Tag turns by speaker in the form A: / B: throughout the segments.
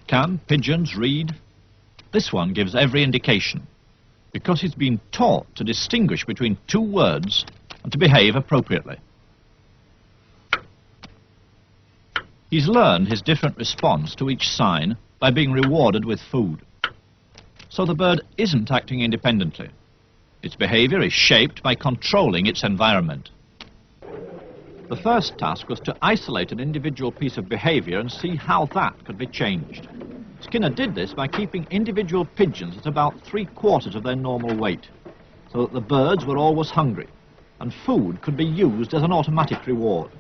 A: Can pigeons read? This one gives every indication, because he's been taught to distinguish between two words and to behave appropriately. He's learned his different response to each sign by being rewarded with food. So the bird isn't acting independently. Its behavior is shaped by controlling its environment. The first task was to isolate an individual piece of behavior and see how that could be changed. Skinner did this by keeping individual pigeons at about 3/4 of their normal weight, so that the birds were always hungry, and food could be used as an automatic reward.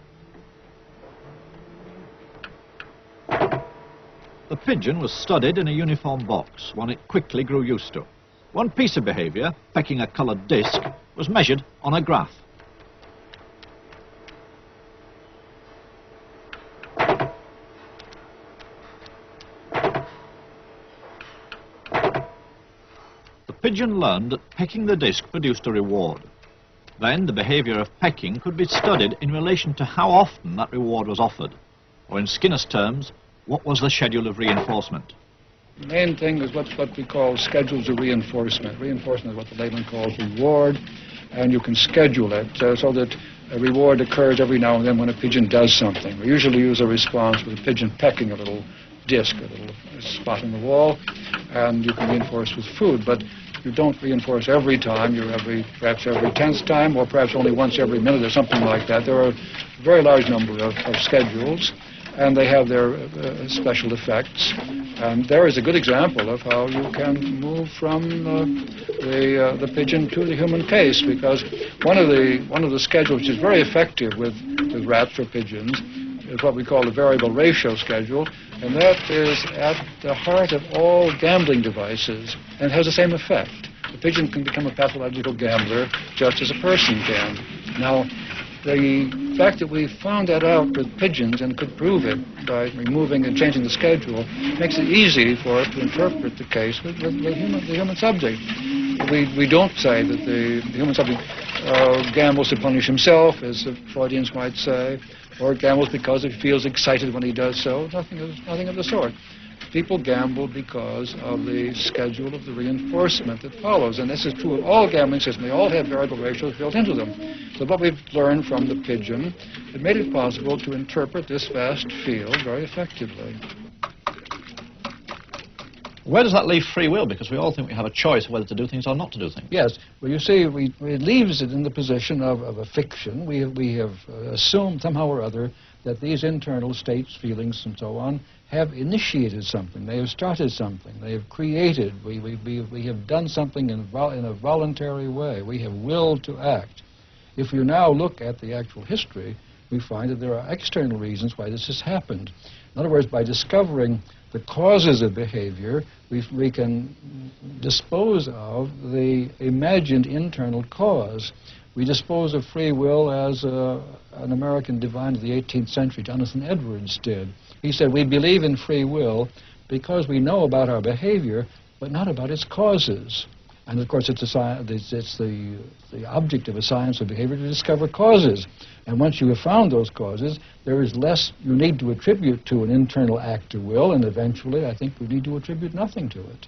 A: The pigeon was studied in a uniform box, one it quickly grew used to. One piece of behavior, pecking a coloured disc, was measured on a graph. The pigeon learned that pecking the disc produced a reward. Then the behavior of pecking could be studied in relation to how often that reward was offered, or in Skinner's terms, what was the schedule of reinforcement.
B: The main thing is what we call schedules of reinforcement. Reinforcement is what the layman calls reward, and you can schedule it so that a reward occurs every now and then when a pigeon does something. We usually use a response with a pigeon pecking a little disc, a little spot in the wall, and you can reinforce with food, but you don't reinforce every time. Perhaps every 10th time, or perhaps only once every minute or something like that. There are a very large number of schedules, and they have their special effects. And there is a good example of how you can move from the pigeon to the human case, because one of the schedules which is very effective with rats or pigeons is what we call the variable ratio schedule, and that is at the heart of all gambling devices, and has the same effect. The pigeon can become a pathological gambler just as a person can. Now, the fact that we found that out with pigeons and could prove it by removing and changing the schedule makes it easy for us to interpret the case with the human subject. We don't say that the human subject gambles to punish himself, as the Freudians might say, or gambles because he feels excited when he does so. Nothing of the sort. People gamble because of the schedule of the reinforcement that follows, and this is true of all gambling systems. They all have variable ratios built into them. So what we've learned from the pigeon, it made it possible to interpret this vast field very effectively.
A: Where does that leave free will? Because we all think we have a choice of whether to do things or not to do things.
B: Yes. Well, you see, it leaves it in the position of a fiction. We have assumed somehow or other that these internal states, feelings, and so on, have initiated something. They have started something. They have created. We have done something in a voluntary way. We have willed to act. If you now look at the actual history, we find that there are external reasons why this has happened. In other words, by discovering the causes of behavior, we can dispose of the imagined internal cause. We dispose of free will as an American divine of the 18th century, Jonathan Edwards, did. He said, we believe in free will because we know about our behavior, but not about its causes. And of course, it's the object of a science of behavior to discover causes. And once you have found those causes, there is less you need to attribute to an internal act of will, and eventually, I think, we need to attribute nothing to it.